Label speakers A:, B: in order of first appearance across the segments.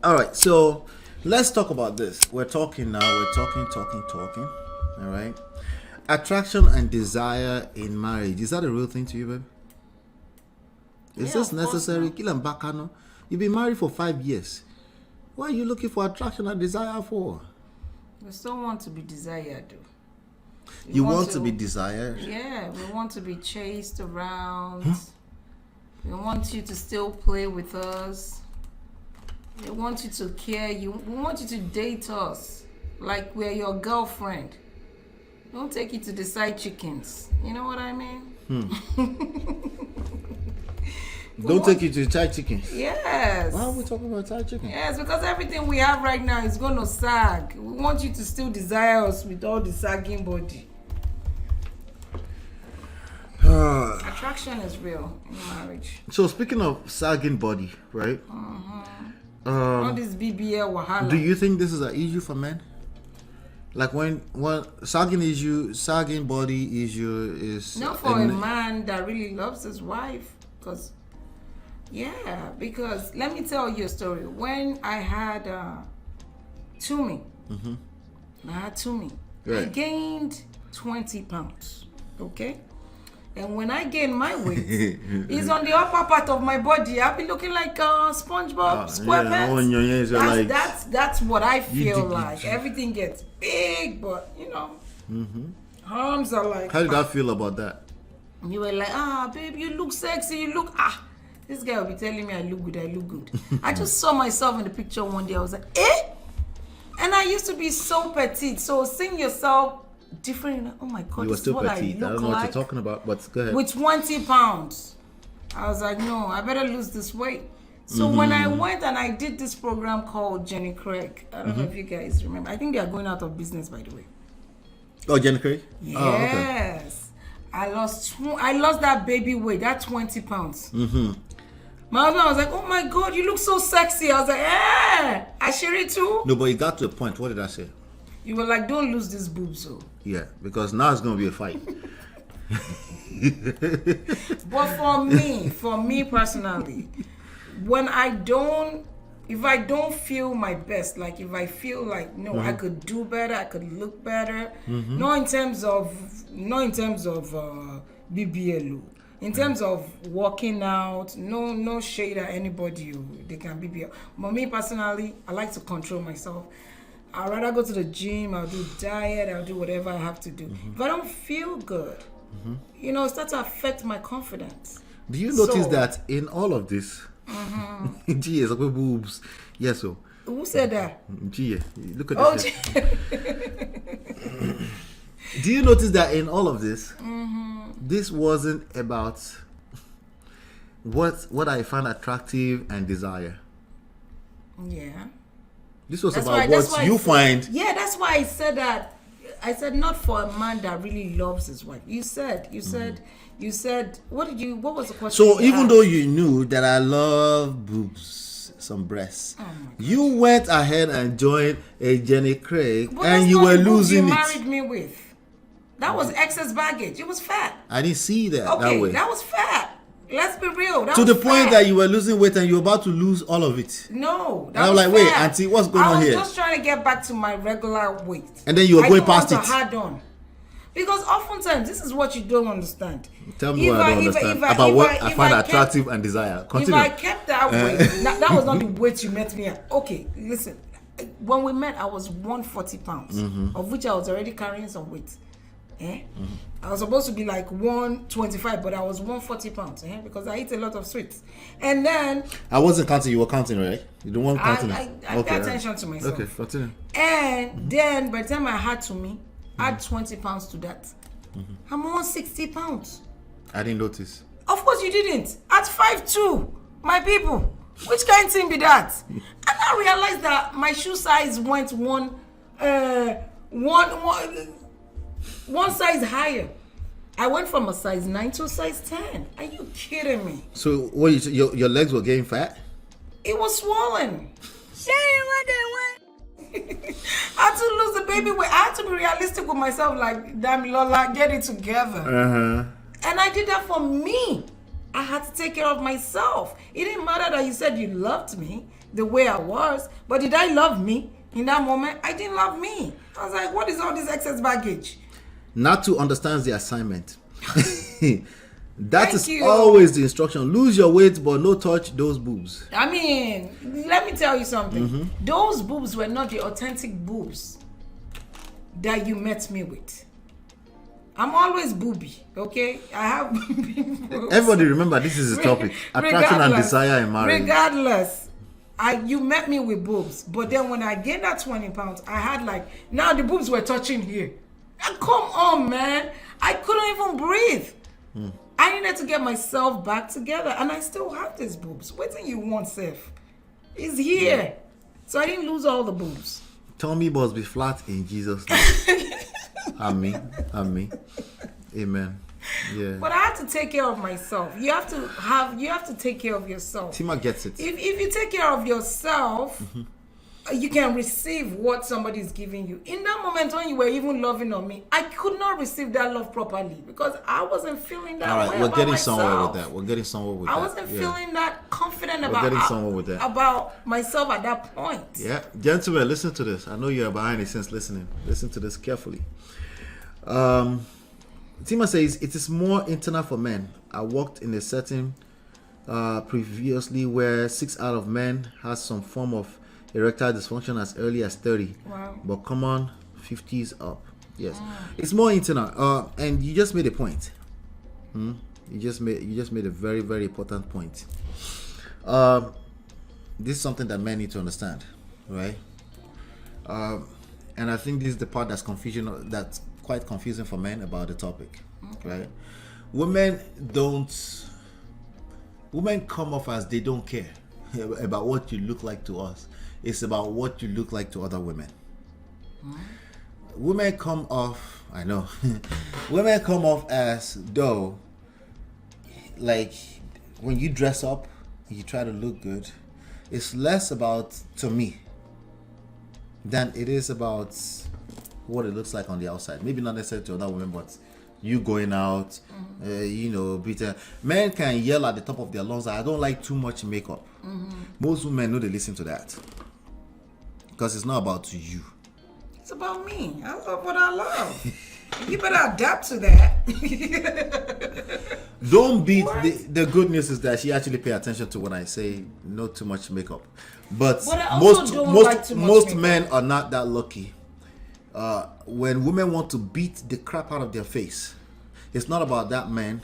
A: All right, so let's talk about this. We're talking now. We're talking. All right. Attraction and desire in marriage. Is that a real thing to you, babe? Is this necessary? Kill Bakano. You've been married for 5 years. What are you looking for attraction and desire for?
B: We still want to be desired, though.
A: You want to be desired?
B: Yeah, we want to be chased around. We want you to still play with us. We want you to care. We want you to date us like we're your girlfriend. Don't take you to the side chickens. You know what I mean?
A: Don't take you to Thai chicken.
B: Yes.
A: Why are we talking about Thai chicken?
B: Yes, because everything we have right now is going to sag. We want you to still desire us with all the sagging body. Attraction is real in marriage.
A: So speaking of sagging body, right?
B: All this BBL wahala.
A: Do you think this is an issue for men? Like when sagging body issue is
B: not for a man that really loves his wife, because let me tell you a story. When I had Tumi,
A: Right.
B: I gained 20 pounds. Okay. And when I gain my weight, it's on the upper part of my body. I'll be looking like SpongeBob SquarePants. That's what I feel like. Everything gets big, but arms are like.
A: How did I feel about that?
B: You were like, babe, you look sexy. You look This guy will be telling me I look good. I just saw myself in the picture one day. I was like, eh? And I used to be so petite. So seeing yourself different, oh my God,
A: You were
B: this is
A: still
B: what
A: petite. I don't know what you're talking about, but go ahead.
B: With 20 pounds. I was like, no, I better lose this weight. So when I went and I did this program called Jenny Craig, I don't know if you guys remember. I think they are going out of business, by the way.
A: Oh, Jenny Craig?
B: Yes.
A: Oh, okay.
B: I lost that baby weight, that 20 pounds. My husband was like, oh my God, you look so sexy. I was like, yeah, I share it too.
A: No, but it got to a point. What did I say?
B: You were like, don't lose this boobs, so.
A: Yeah, because now it's going to be a fight.
B: But for me personally, if I don't feel my best, like if I feel like I could do better, I could look better, not in terms of BBL, in terms of working out, no shade at anybody, they can BBL. But me personally, I like to control myself. I'd rather go to the gym, I'll do diet, I'll do whatever I have to do. If I don't feel good, it starts to affect my confidence.
A: Do you notice that in all of this, gee, boobs. Yes, so.
B: Who said that?
A: Gee, look at this. Do you notice that in all of this, this wasn't about what I find attractive and desire?
B: Yeah. This
A: was about what you find.
B: Yeah, that's why I said that. I said not for a man that really loves his wife. You said, what was the question?
A: So even though you knew that I love boobs, some breasts, you went ahead and joined a Jenny Craig and you were losing it.
B: You married me with. That was excess baggage. It was fat.
A: I didn't see that that way.
B: Okay, that was fat. Let's be real.
A: To the point that you were losing weight and you were about to lose all of it.
B: No,
A: that was like, wait, auntie, what's going on here?
B: I was just trying to get back to my regular weight.
A: And then you were going past it.
B: Hard on. Because oftentimes, this is what you don't understand.
A: Tell me what I don't understand about what I find attractive and desire. Continue.
B: If I kept that weight, that was not the weight you met me at. Okay, listen. When we met, I was 140 pounds, of which I was already carrying some weight. I was supposed to be like 125, but I was 140 pounds because I eat a lot of sweets. And then
A: I wasn't counting. You were counting, right? You don't want counting.
B: I pay attention to myself.
A: Okay, continue.
B: And then by the time I had to add 20 pounds to that, I'm 160 pounds.
A: I didn't notice.
B: Of course you didn't. At 5'2", my people. Which kind of thing be that? And I realized that my shoe size went one size higher. I went from a size 9 to a size 10. Are you kidding me?
A: So what? Your legs were getting fat?
B: It was swollen. I had to lose the baby weight. I had to be realistic with myself. Like, damn, Lola, get it together. And I did that for me. I had to take care of myself. It didn't matter that you said you loved me. the way I was. But did I love me in that moment? I didn't love me. I was like, what is all this excess baggage?
A: Not to understand the assignment. That
B: Thank
A: is
B: you.
A: always the instruction. Lose your weight, but no touch those boobs.
B: I mean, let me tell you something. Those boobs were not the authentic boobs that you met me with. I'm always booby, okay? I have boobs.
A: Everybody remember, this is the topic. Attraction and desire in marriage.
B: Regardless, you met me with boobs. But then when I gained that 20 pounds, I had now the boobs were touching here. And come on, man. I couldn't even breathe. I needed to get myself back together, and I still have these boobs. What do you want, Seth? It's here. So I didn't lose all the boobs.
A: Tummy must be flat in Jesus' name. Amen. Amen. Yeah.
B: But I had to take care of myself. You have to take care of yourself.
A: Tima gets it.
B: If you take care of yourself, you can receive what somebody is giving you. In that moment when you were even loving on me, I could not receive that love properly because I wasn't feeling that way.
A: All right, we're getting
B: myself.
A: somewhere with that. We're getting somewhere with that.
B: I wasn't feeling that confident
A: getting somewhere with that.
B: about myself at that point.
A: Yeah, gentlemen, listen to this. I know you're behind the scenes listening. Listen to this carefully. Tima says, it is more internal for men. I worked in a setting previously where 6 out of men has some form of erectile dysfunction as early as 30.
B: Wow.
A: But come on, 50s up. Yes. It's more internal. And you just made a point. You just made a very, very important point. This is something that men need to understand, right? And I think this is the part that's quite confusing for men about the topic, right? Women come off as they don't care about what you look like to us. It's about what you look like to other women. Women come off, I know, women come off as though, like, when you dress up, you try to look good, it's less about, to me, than it is about what it looks like on the outside. Maybe not necessarily to other women, but you going out, beating. Men can yell at the top of their lungs, I don't like too much makeup. Most women know they listen to that. Because it's not about you.
B: It's about me. I love what I love. You better adapt to that.
A: Don't beat the good news is that she actually pay attention to when I say no too much makeup. But most men are not that lucky. When women want to beat the crap out of their face, it's not about that man,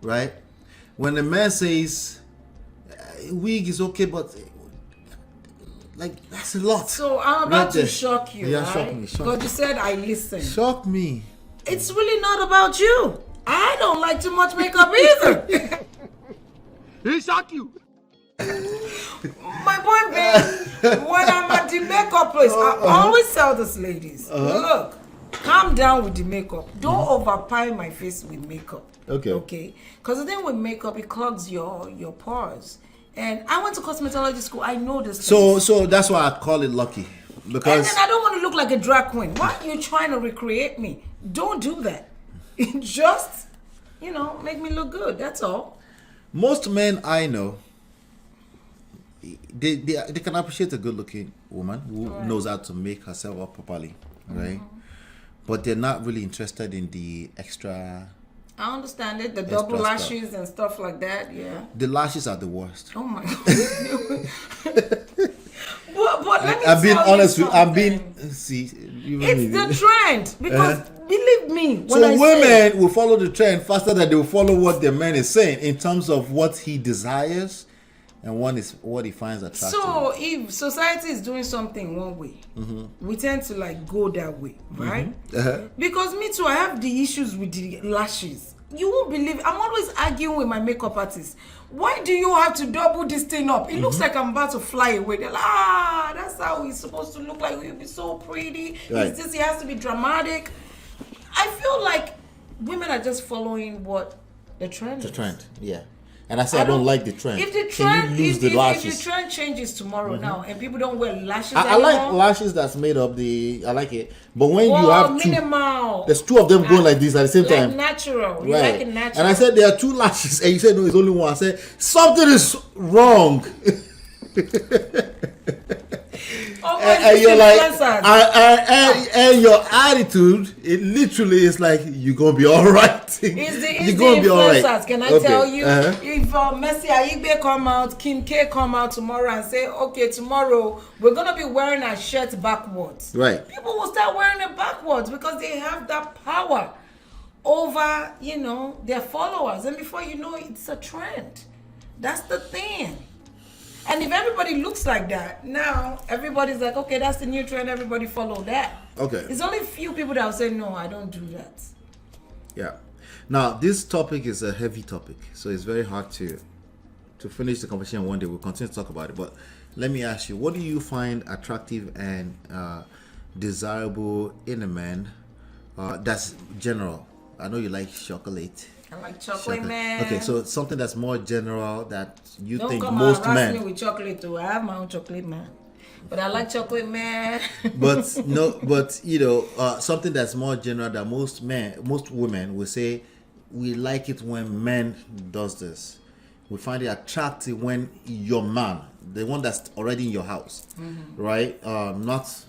A: right? When a man says wig is okay, but that's a lot.
B: So I'm about to shock you,
A: yeah,
B: right?
A: shock me.
B: Because you said I listen.
A: Shock me.
B: It's really not about you. I don't like too much makeup either.
C: He shock you.
B: My point being, when I'm at the makeup place, I always tell these ladies, look, calm down with the makeup. Don't overpile my face with makeup. Okay? Because the thing with makeup, it clogs your pores. And I went to cosmetology school. I know this.
A: So that's why I call it lucky. Because
B: and then I don't want to look like a drag queen. Why are you trying to recreate me? Don't do that. Just, make me look good. That's all.
A: Most men I know, they can appreciate a good-looking woman who knows how to make herself up properly, right? But they're not really interested in the extra.
B: I understand it. The double lashes and stuff like that. Yeah.
A: The lashes are the worst.
B: Oh my God. But let me
A: I'm being honest with.
B: It's the trend because believe me.
A: Women will follow the trend faster than they will follow what their man is saying in terms of what he desires and one is what he finds attractive.
B: So if society is doing something one way, we tend to go that way, right? Because me too, I have the issues with the lashes. You won't believe. I'm always arguing with my makeup artist. Why do you have to double this thing up? It looks like I'm about to fly away. They're like, that's how it's supposed to look like. You'll be so pretty.
A: Right.
B: It has to be dramatic. I feel like women are just following what the trend is.
A: The trend, yeah. And I say I don't like the trend.
B: If the trend,
A: if the
B: trend changes tomorrow now and people don't wear lashes
A: I
B: anymore,
A: like lashes that's made up. I like it. But when you have
B: minimal.
A: there's two of them going like this at the same time.
B: Natural. You
A: Right.
B: like it natural.
A: And I said there are two lashes, and you said no, it's only one. I said something is wrong. And you're like, and your attitude, it literally is like you're gonna be all right.
B: You're gonna be all right. Can I tell you, if Messi Aigbe come out, Kim K come out tomorrow and say, okay, tomorrow we're gonna be wearing our shirt backwards.
A: Right.
B: People will start wearing it backwards because they have that power over, their followers, and before you know it, it's a trend. That's the thing. And if everybody looks like that, now everybody's like, okay, that's the new trend, everybody follow that.
A: Okay.
B: It's only a few people that will say, no, I don't do that.
A: Yeah. Now, this topic is a heavy topic, so it's very hard to finish the conversation one day. We'll continue to talk about it, but let me ask you, what do you find attractive and desirable in a man? That's general. I know you like chocolate.
B: I like chocolate, man.
A: Okay, so something that's more general that you
B: Don't
A: think
B: come
A: most
B: and harass
A: men.
B: me with chocolate too. I have my own chocolate, man. But I like chocolate, man.
A: But something that's more general that most women will say, we like it when men does this. We find it attractive when your man, the one that's already in your house, right? Not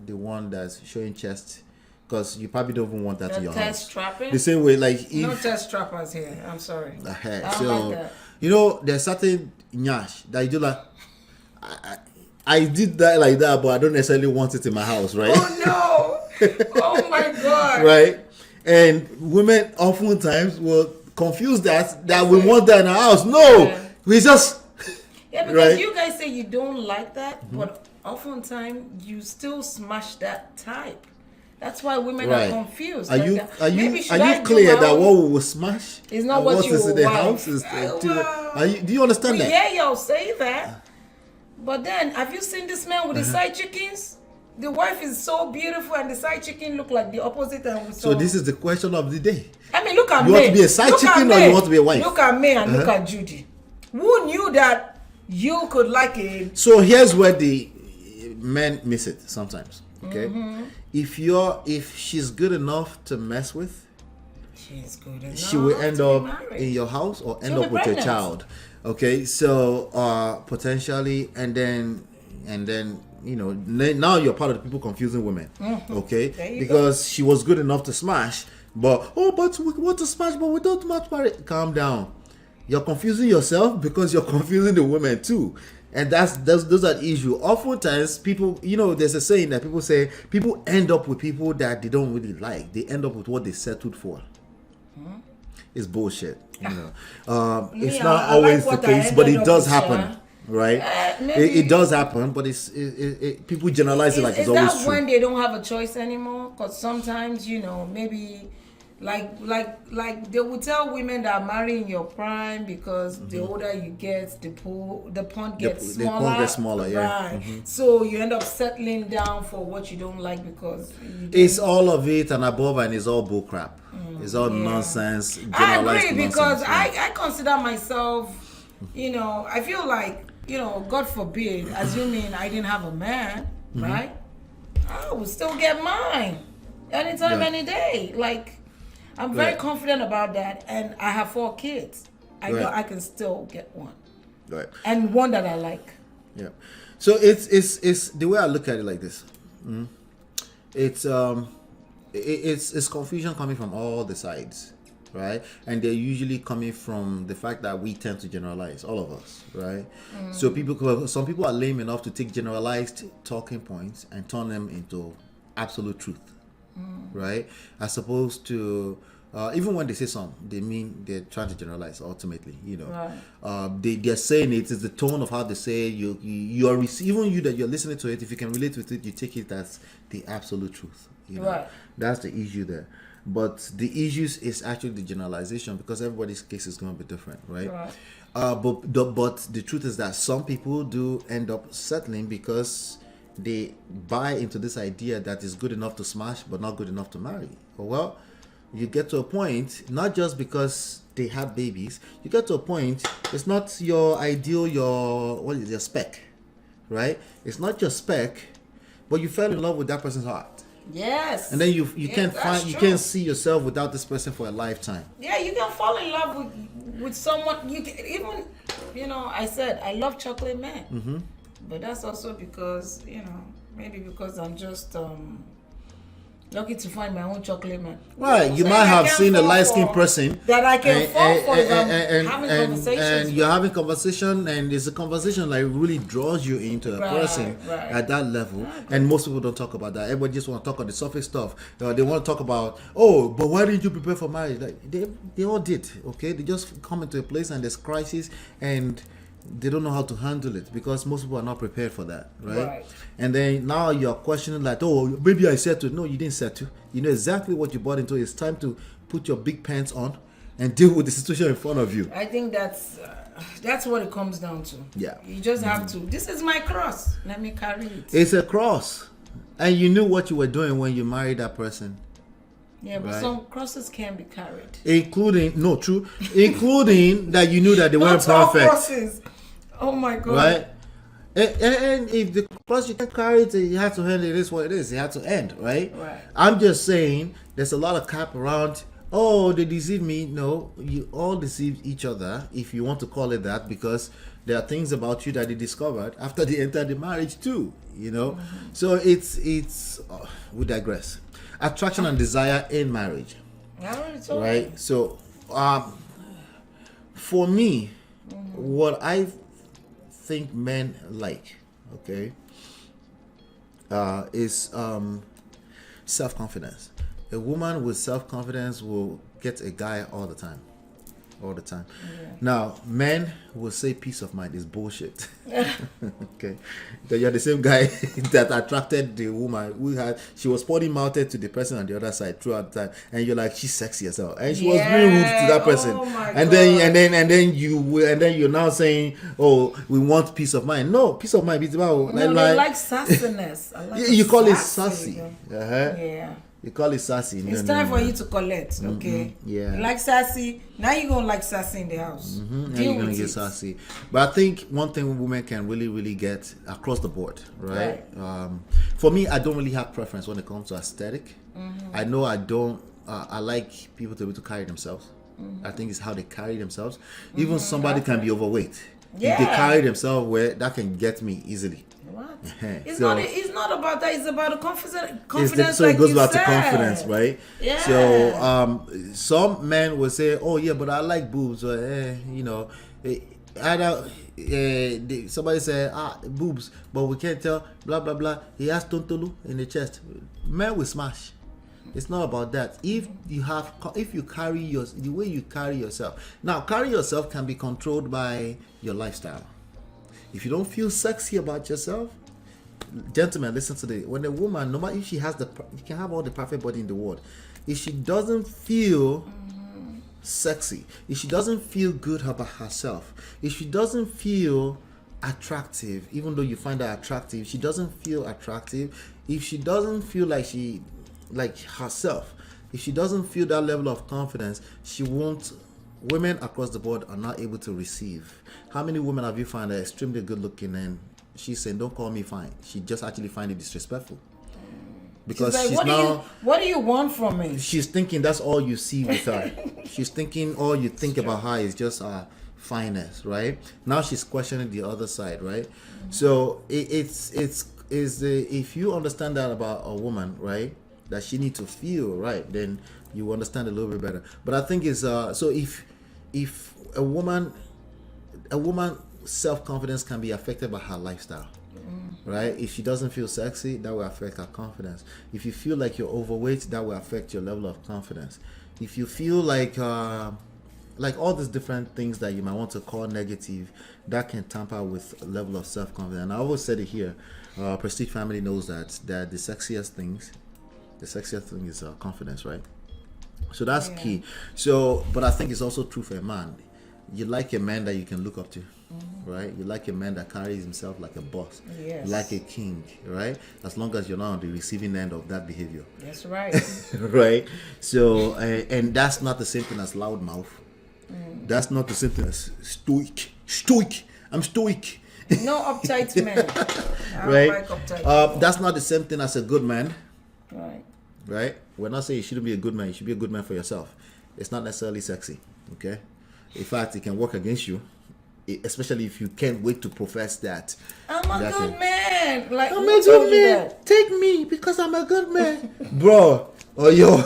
A: the one that's showing chest. Because you probably don't even want that in your house.
B: Trapping?
A: The same way, like if
B: no test trappers here. I'm sorry. I don't like that.
A: There's certain nyash that you do like. I did that like that, but I don't necessarily want it in my house, right?
B: Oh no! Oh my God!
A: Right, and women oftentimes will confuse that we want that in our house. No, we just
B: because you guys say you don't like that, but oftentimes you still smash that type. That's why women are confused.
A: Are you clear that what we will smash
B: is not what you
A: is in the
B: want.
A: house? Do you understand that?
B: Yeah, y'all say that. But then, have you seen this man with the side chickens? The wife is so beautiful, and the side chicken look like the opposite.
A: So this is the question of the day.
B: I mean, look at me.
A: You want to be a side chicken or you want to be a wife?
B: Look at me and look at Judy. Who knew that you could like it?
A: So here's where the men miss it sometimes. Okay, if she's good enough to mess with,
B: she's good enough.
A: She will end up in your house or end up with your child. Okay, so potentially, and then now you're part of the people confusing women. Okay, because she was good enough to smash, but we want to smash, but we don't match marriage. Calm down. You're confusing yourself because you're confusing the women too. And those are the issue. Oftentimes, people, there's a saying that people say people end up with people that they don't really like. They end up with what they settled for. It's bullshit. It's not always the case, but it does happen, right? It does happen, but people generalize it like it's always true.
B: Is that when they don't have a choice anymore? Because sometimes, maybe. Like they will tell women that are marrying your prime because the older you get, the pond gets smaller. The pond gets smaller, yeah. Right. So you end up settling down for what you don't like because
A: it's all of it and above, and it's all bullcrap. It's all nonsense.
B: I agree because I consider myself, I feel like, God forbid, assuming I didn't have a man, right? I would still get mine anytime, any day. Like. I'm very confident about that, and I have 4 kids. I know I can still get one, and one that I like.
A: Yeah, so it's the way I look at it like this. It's confusion coming from all the sides, right? And they're usually coming from the fact that we tend to generalize, all of us, right? So some people are lame enough to take generalized talking points and turn them into absolute truth. Right, as opposed to even when they say something, they mean they're trying to generalize. Ultimately, they're saying it is the tone of how they say it. You are even you that you're listening to it. If you can relate with it, you take it as the absolute truth. That's the issue there. But the issues is actually the generalization because everybody's case is going to be different, right? But the truth is that some people do end up settling because they buy into this idea that is good enough to smash but not good enough to marry. Well, you get to a point, not just because they have babies, you get to a point, it's not your ideal, your spec, right? It's not your spec, but you fell in love with that person's heart.
B: Yes.
A: And then you can't see yourself without this person for a lifetime.
B: Yeah, you can fall in love with someone. You can, even I said I love chocolate men, but that's also because maybe because I'm just lucky to find my own chocolate man.
A: Right, you
B: So
A: might
B: I
A: have
B: can
A: seen a
B: fall
A: light-skinned
B: for-
A: person
B: that I can fall for if I'm having
A: and
B: conversations.
A: you're having conversation, and it's a conversation like really draws you into a
B: Right,
A: person
B: right.
A: at that level. And most people don't talk about that. Everybody just want to talk on the surface stuff. They want to talk about, oh, but why didn't you prepare for marriage? Like they all did. Okay, they just come into a place and there's crisis and they don't know how to handle it because most people are not prepared for that, right? And then now you're questioning like, oh, maybe I settled. No, you didn't settle. You know exactly what you bought into. It's time to put your big pants on and deal with the situation in front of you.
B: I think that's what it comes down to.
A: Yeah.
B: You just have to. This is my cross. Let me carry it.
A: It's a cross, and you knew what you were doing when you married that person.
B: Yeah, but
A: Right.
B: some crosses can be carried.
A: Including that you knew that they weren't
B: Not all
A: perfect,
B: crosses. Oh my God.
A: right? And if the cross you can carry it, you have to handle it. It is what it is. It had to end, right?
B: Right.
A: I'm just saying, there's a lot of cap around. Oh, they deceived me. No, you all deceived each other, if you want to call it that, because there are things about you that they discovered after they entered the marriage too. So it's we digress. Attraction and desire in marriage,
B: I already told you.
A: right? So, for me, what I think men like, okay, is self-confidence. A woman with self-confidence will get a guy all the time. Yeah. Now, men will say peace of mind is bullshit. Okay, that you're the same guy that attracted the woman she was potty-mouthed to the person on the other side throughout the time, and you're like, she's sexy as hell, and she was being rude to that person.
B: Oh my
A: and
B: God.
A: then you're now saying, oh, we want peace of mind. No, peace of mind is about
B: No, they like sassiness. I like
A: you call it
B: sassy.
A: sassy.
B: Yeah.
A: You call it sassy.
B: It's time for you to collect, okay?
A: Yeah.
B: You like sassy. Now you're going to like sassy in the house.
A: Now
B: Deal
A: you're gonna
B: with
A: get
B: it.
A: sassy. But I think one thing women can really, really get across the board, right? For me, I don't really have preference when it comes to aesthetic. I know I don't. I like people to be able to carry themselves. I think it's how they carry themselves. Even somebody can be overweight. If they
B: Yeah.
A: carry themselves well, that can get me easily.
B: What?
A: So-
B: It's not about that. It's about the confidence.
A: So it
B: like
A: goes
B: you
A: back to
B: said.
A: confidence, right?
B: Yeah.
A: So some men will say, "Oh yeah, but I like boobs." Or, somebody say, boobs, but we can't tell. Blah blah blah. He has tontolu in the chest. Men will smash. It's not about that. If you carry the way you carry yourself. Now, carry yourself can be controlled by your lifestyle. If you don't feel sexy about yourself, gentlemen, listen to this. When a woman, no matter if she has you can have all the perfect body in the world, if she doesn't feel sexy, if she doesn't feel good about herself, if she doesn't feel attractive, even though you find her attractive, she doesn't feel attractive. If she doesn't feel like herself, if she doesn't feel that level of confidence, she won't. Women across the board are not able to receive. How many women have you found that are extremely good looking and she's saying, "Don't call me fine"? She just actually find it disrespectful because
B: Like, what do you want from me?
A: she's thinking that's all you see with her. She's thinking all you think about her is just her fineness, right? Now she's questioning the other side, right? So if you understand that about a woman, right, that she needs to feel right, then you understand a little bit better. But I think it's so if a woman self-confidence can be affected by her lifestyle, right? If she doesn't feel sexy, that will affect her confidence. If you feel like you're overweight, that will affect your level of confidence. If you feel like all these different things that you might want to call negative, that can tamper with a level of self-confidence. And I always said it here, Prestige Family knows that the sexiest thing is confidence, right? So that's key. So, but I think it's also true for a man. You like a man that you can look up to, right? You like a man that carries himself like a boss,
B: Yes.
A: like a king, right? As long as you're not on the receiving end of that behavior,
B: That's right.
A: right? So, and that's not the same thing as loudmouth. That's not the same thing as stoic. I'm stoic,
B: No uptight men. I
A: right?
B: don't like uptight people.
A: That's not the same thing as a good man.
B: Right.
A: Right? We're not saying you shouldn't be a good man. You should be a good man for yourself. It's not necessarily sexy. Okay? In fact, it can work against you. especially if you can't wait to profess that.
B: I'm a
A: That's
B: good
A: it.
B: man. Like,
A: I'm
B: who
A: a
B: told
A: good
B: you
A: man.
B: that?
A: Take me because I'm a good man, bro. Oh yo.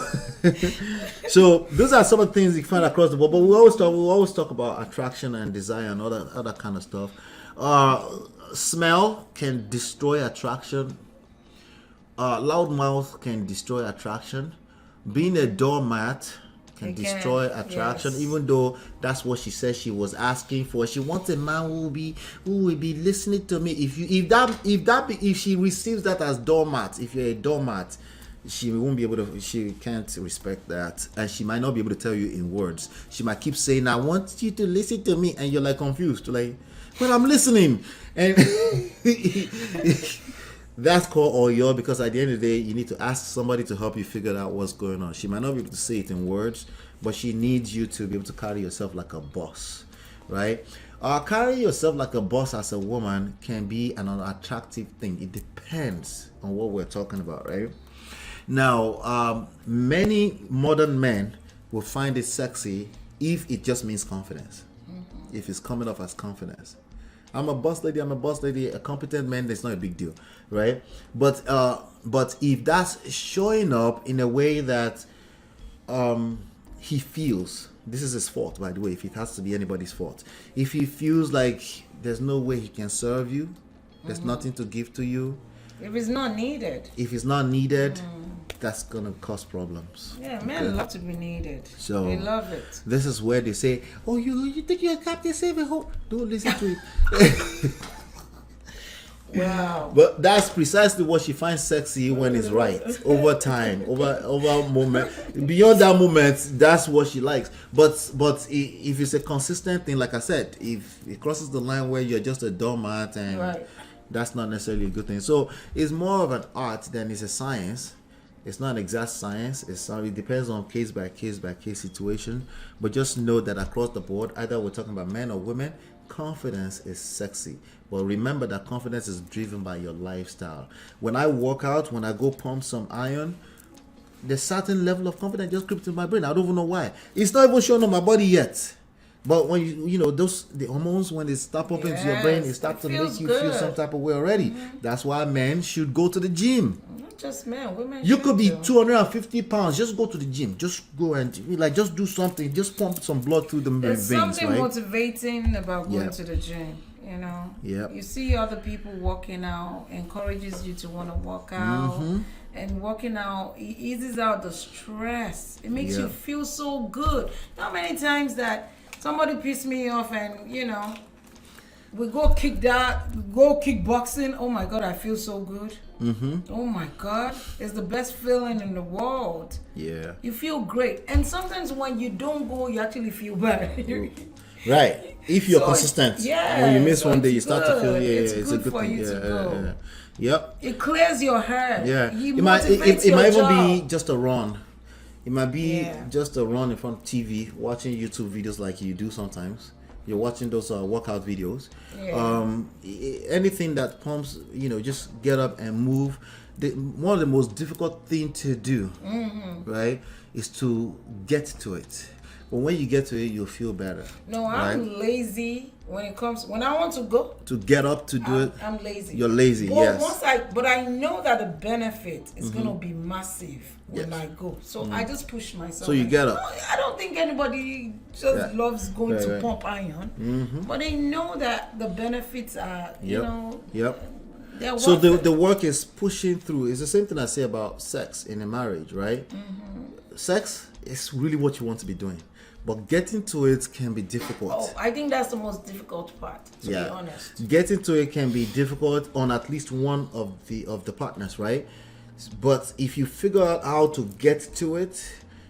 A: So those are some of the things you find across the board. But we always talk about attraction and desire and other kind of stuff. Smell can destroy attraction. Loud mouth can destroy attraction. Being a doormat can
B: It can,
A: destroy attraction,
B: yes.
A: even though that's what she said she was asking for. She wants a man who will be listening to me. If she receives that as doormat, if you're a doormat, she won't be able to. She can't respect that, and she might not be able to tell you in words. She might keep saying, "I want you to listen to me," and you're like confused, like, "But I'm listening," and that's called Oyo, because at the end of the day, you need to ask somebody to help you figure out what's going on. She might not be able to say it in words, but she needs you to be able to carry yourself like a boss, right? Carrying yourself like a boss as a woman can be an unattractive thing. It depends on what we're talking about, right? Now, many modern men will find it sexy if it just means confidence. If it's coming off as confidence. I'm a boss lady. A competent man, that's not a big deal, right? But if that's showing up in a way that he feels, this is his fault, by the way, if it has to be anybody's fault. If he feels like there's no way he can serve you, there's nothing to give to you.
B: If it's not needed.
A: If it's not needed, that's gonna cause problems.
B: Yeah, men love to be needed.
A: So
B: they love it.
A: This is where they say, "Oh, you think you're Captain Save a Hope?" Don't listen to it.
B: Wow.
A: But that's precisely what she finds sexy when it's right. Over time, over moment, beyond that moment, that's what she likes. But if it's a consistent thing, like I said, if it crosses the line where you're just a doormat, and
B: Right.
A: that's not necessarily a good thing. So it's more of an art than it's a science. It's not an exact science. It depends on case by case situation. But just know that across the board, either we're talking about men or women, confidence is sexy. But remember that confidence is driven by your lifestyle. When I work out, when I go pump some iron, there's certain level of confidence just creeps in my brain. I don't even know why. It's not even showing on my body yet. But when you know the hormones, when they start popping into your brain, it starts to
B: feels
A: make you feel
B: good.
A: some type of way already. That's why men should go to the gym.
B: Not just men, women.
A: You
B: should
A: could be
B: too.
A: 250 pounds. Just go to the gym. Just go and just do something. Just pump some blood through the
B: There's
A: veins,
B: something
A: right?
B: motivating about going
A: Yep.
B: to the gym. You know,
A: Yep.
B: you see other people working out, encourages you to want to work out, and working out eases out the stress. It makes you
A: Yep.
B: feel so good. How many times that somebody pissed me off, and we go kickboxing. Oh my God, I feel so good. Oh my God, it's the best feeling in the world.
A: Yeah.
B: You feel great, and sometimes when you don't go, you actually feel bad.
A: Right. If you're
B: So
A: consistent.
B: yeah,
A: When you miss
B: so
A: one day,
B: it's
A: you start to feel
B: good.
A: it's
B: It's
A: a
B: good
A: good
B: for
A: thing.
B: you to go.
A: Yep.
B: It clears your head.
A: Yeah.
B: You
A: It might
B: motivates
A: it
B: your
A: might even
B: job.
A: be just a run. It might be
B: Yeah.
A: just a run in front of TV, watching YouTube videos like you do sometimes. You're watching those workout videos.
B: Yeah.
A: Anything that pumps, just get up and move. One of the most difficult thing to do, right, is to get to it. But when you get to it, you'll feel better.
B: No, I'm lazy when I want to go.
A: To get up to do it,
B: I'm lazy.
A: you're lazy.
B: But
A: Yes.
B: but I know that the benefit is gonna be massive when
A: Yes.
B: I go. So I just push myself.
A: So you get up.
B: No, I don't think anybody just
A: Yeah.
B: loves going
A: Right,
B: to
A: right.
B: pump iron, but they know that the benefits are,
A: Yep.
B: they're
A: So
B: worth it.
A: the work is pushing through. It's the same thing I say about sex in a marriage, right? Sex is really what you want to be doing, but getting to it can be difficult.
B: Oh, I think that's the most difficult part, to be honest.
A: Getting to it can be difficult on at least one of the partners, right? But if you figure out how to get to it,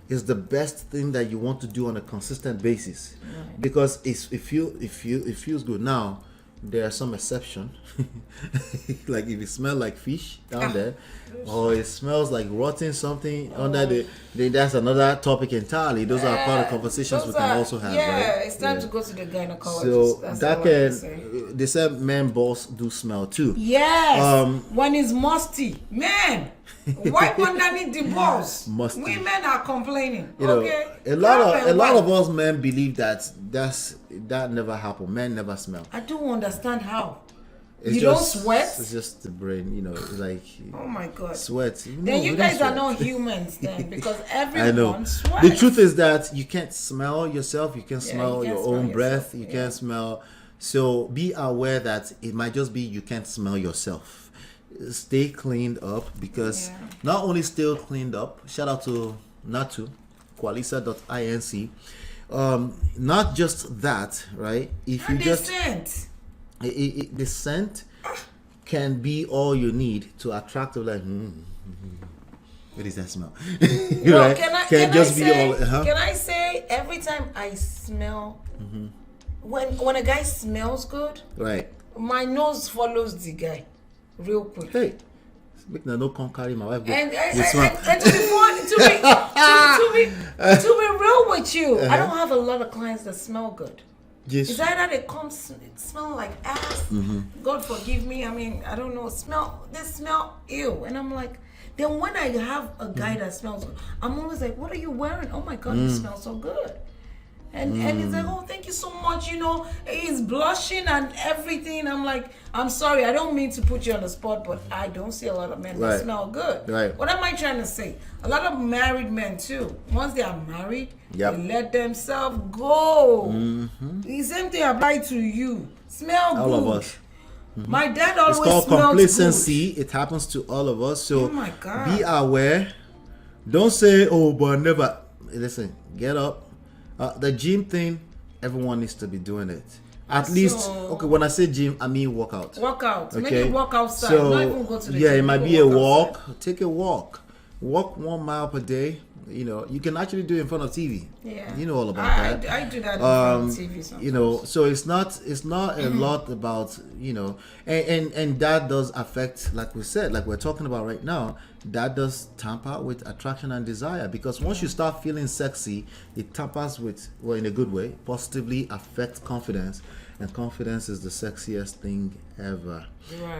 A: is the best thing that you want to do on a consistent basis, because it feels good. Now there are some exceptions, like if it smells like fish down there, or it smells like rotten something under that's another topic entirely. Those are part of conversations we can also have, right?
B: It's time to go to the gynecologist.
A: So
B: That's
A: that
B: all I can say.
A: they said men balls do smell too.
B: Yes.
A: Um,
B: When it's musty, man. Wipe underneath the balls.
A: Musty.
B: Women are complaining.
A: You know,
B: Okay.
A: a lot of us men believe that that never happened. Men never smell.
B: I don't understand how.
A: It's
B: You
A: just,
B: don't sweat?
A: It's just the brain, you know, it's like
B: Oh my God.
A: sweat.
B: Then
A: No,
B: you
A: we don't
B: guys are
A: sweat.
B: not humans then, because
A: I know.
B: everyone sweats.
A: The truth is that you can't smell yourself. You can
B: Yeah,
A: smell
B: you
A: your
B: can't
A: own
B: smell
A: breath.
B: yourself,
A: You
B: yeah.
A: can't smell. So be aware that it might just be you can't smell yourself. Stay cleaned up, because
B: Yeah.
A: not only still cleaned up. Shout out to Natu, Qualisa.inc. Not just that, right? If you
B: And
A: just
B: scent.
A: the scent can be all you need to attract like what is that smell?
B: No,
A: Right?
B: can
A: just
B: I
A: be
B: say,
A: all
B: Can I say every time I smell, when a guy smells good,
A: right.
B: my nose follows the guy real quick.
A: Hey, make no come carry my wife.
B: And,
A: They smell.
B: and to be fun, to be real with you, I don't have a lot of clients that smell good.
A: Yes.
B: It's either they come smell like ass. God forgive me. I mean, I don't know. They smell ill, and I'm like. Then when I have a guy that smells good, I'm always like, "What are you wearing? Oh my God, you smell so good." And he's like, "Oh, thank you so much." You know, he's blushing and everything. I'm like, "I'm sorry, I don't mean to put you on the spot, but I don't see a lot of men
A: Right.
B: that smell good."
A: Right.
B: What am I trying to say? A lot of married men too. Once they are married,
A: Yep.
B: they let themselves go. The same thing apply to you. Smell
A: All
B: good.
A: of us.
B: My dad
A: It's
B: always
A: called
B: smelled
A: complacency. It happens to all of us. So
B: Oh my God.
A: be aware. Don't say, "Oh, but never." Listen, get up. The gym thing, everyone needs to be doing it. At least, okay. When I say gym, I mean workout.
B: good. Walk out.
A: Okay.
B: Maybe walk outside.
A: So
B: Not even go to the
A: yeah,
B: gym.
A: it might
B: Maybe
A: be a
B: walk outside.
A: walk. Take a walk. Walk 1 mile per day. You know, you can actually do it in front of TV.
B: Yeah.
A: You know all about that.
B: I do that in front of TV sometimes.
A: You know, so it's not a lot about, you know, and that does affect, like we said, like we're talking about right now, that does tamper with attraction and desire, because once you start feeling sexy, it tampers with, well, in a good way, positively affects confidence, and confidence is the sexiest thing ever.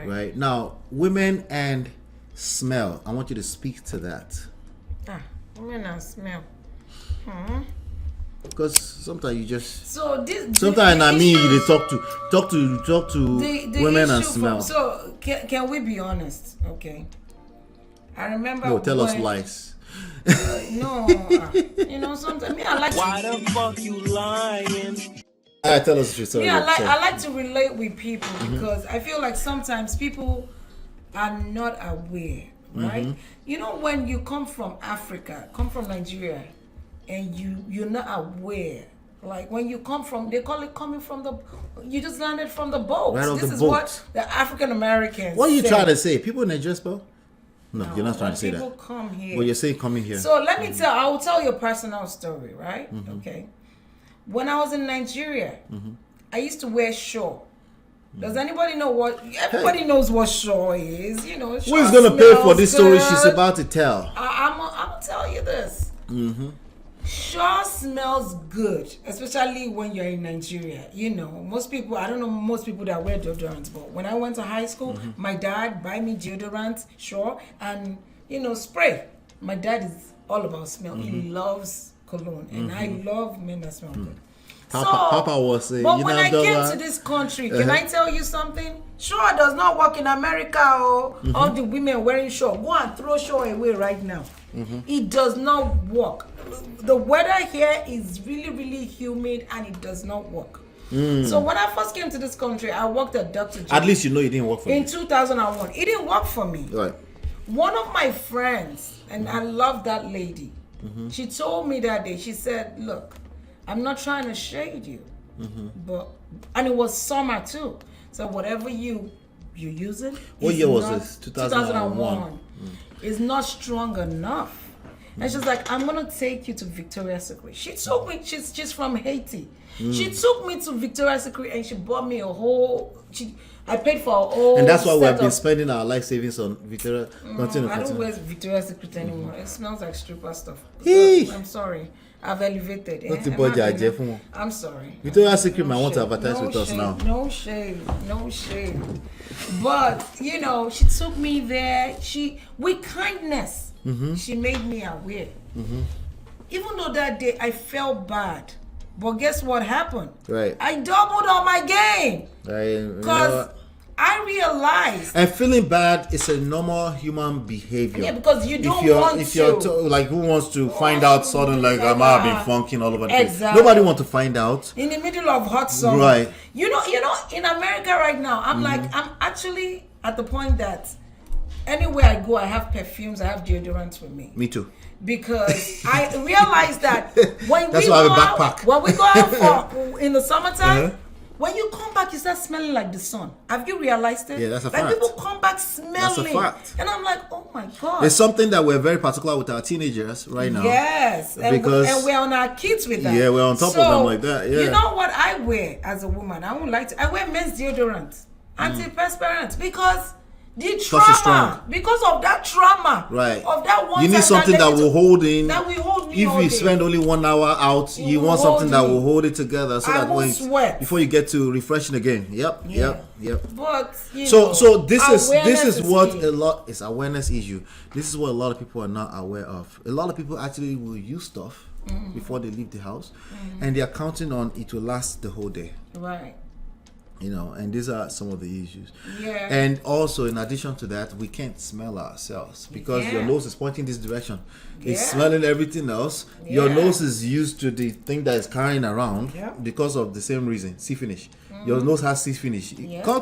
A: Right now, women and smell, I want you to speak to that,
B: Women and smell.
A: because sometimes you just
B: So this.
A: sometimes I mean you
B: issues-
A: dey talk to
B: the
A: women and
B: issue
A: smell.
B: So can we be honest? Okay. I remember.
A: No, tell us
B: when-
A: lies.
B: No, you know sometimes me I like.
C: Why
B: to,
C: the fuck you lying?
A: Alright, tell us the truth. Sorry,
B: me, I
A: sorry.
B: like to relate with people because I feel like sometimes people are not aware, right? You know, when you come from Africa, come from Nigeria, and you're not aware. Like when you come from, they call it coming from the. You just landed from the boat.
A: Right off
B: This
A: the
B: is
A: boat.
B: what the African Americans.
A: What are you
B: say.
A: trying to say? People in Nigeria spell? No, you're not trying
B: When
A: to say
B: people
A: that.
B: come here.
A: Well, you're saying coming here.
B: So let me tell. I will tell you a personal story, right? Okay. When I was in Nigeria, I used to wear shawl. Does anybody know what? Everybody knows what shawl is. You know.
A: Who is
B: shawl
A: gonna pay for this story
B: smells
A: she's
B: good.
A: about to tell?
B: I'm gonna tell you this. Shaw smells good, especially when you're in Nigeria. You know, most people, I don't know most people that wear deodorant, but when I went to high school, my dad buy me deodorant, Shaw, and, you know, spray. My dad is all about smell. He loves cologne, and I love men that smell good.
A: Papa was saying,
B: But
A: you
B: when
A: know,
B: I came
A: dog,
B: to this country, can I tell you something? Shaw does not work in America. All the women wearing Shaw. Go and throw Shaw away right now. It does not work. The weather here is really, really humid, and it does not work. So when I first came to this country, I worked at Dr. J.
A: at least you know it didn't work for
B: in
A: me.
B: 2001. It didn't work for me.
A: Right.
B: One of my friends, and I love that lady, she told me that day, she said, look, I'm not trying to shade you, but, and it was summer too. So whatever you're using.
A: What
B: is
A: year was
B: not-
A: this? 2001.
B: Is not strong enough. And she's like, I'm gonna take you to Victoria's Secret. She took me, she's from Haiti. She took me to Victoria's Secret and she bought me a whole, I paid for a whole
A: And that's why we have
B: set
A: been
B: of-
A: spending our life savings on Victoria. Continue,
B: I don't
A: continue.
B: wear Victoria's Secret anymore. It smells like stripper stuff.
A: Hey.
B: I'm sorry. I've elevated.
A: What's the budget, Jeff?
B: I'm sorry.
A: Victoria's Secret might want to
B: shade.
A: advertise with us
B: shade.
A: now.
B: No shade. No shade. But, she took me there. With kindness, she made me aware. Even though that day I felt bad. But guess what happened?
A: Right.
B: I doubled on my game. Because I realized.
A: And feeling bad is a normal human behavior.
B: Yeah, because you don't want
A: if you're
B: to.
A: Like, who wants to find out suddenly, like, I might have been funking all over the place.
B: Exactly.
A: Nobody wants to find out.
B: In the middle of hot summer.
A: Right.
B: You know, in America right now, I'm I'm actually at the point that anywhere I go, I have perfumes, I have deodorants with me.
A: Me too.
B: Because I realized that when
A: That's
B: we
A: why I
B: go
A: have a
B: out,
A: backpack.
B: when we go out in the summertime, when you come back, you start smelling like the sun. Have you realized it?
A: Yeah, that's a
B: like
A: fact.
B: People come back smelling.
A: That's a fact.
B: And I'm like, oh my God.
A: It's something that we're very particular with our teenagers right now.
B: Yes. And we're on our kids with that.
A: Yeah, we're on top of them like that. Yeah.
B: You know what I wear as a woman? I wear men's deodorant, antiperspirant, because the trauma, because of that trauma,
A: right?
B: Of that one,
A: you need something that will hold in.
B: That will hold me.
A: If you spend only 1 hour out, you want something that will hold it together, so that when before you get to refreshing again. Yep.
B: But
A: so this is what
B: key.
A: a lot is awareness issue. This is what a lot of people are not aware of. A lot of people actually will use stuff before they leave the house, and they are counting on it to last the whole day.
B: Right.
A: And these are some of the issues.
B: Yeah.
A: And also, in addition to that, we can't smell ourselves because your nose is pointing this direction. It's smelling everything else. Your nose is used to the thing that is carrying around because of the same reason. C finish. Your nose has C finish. Go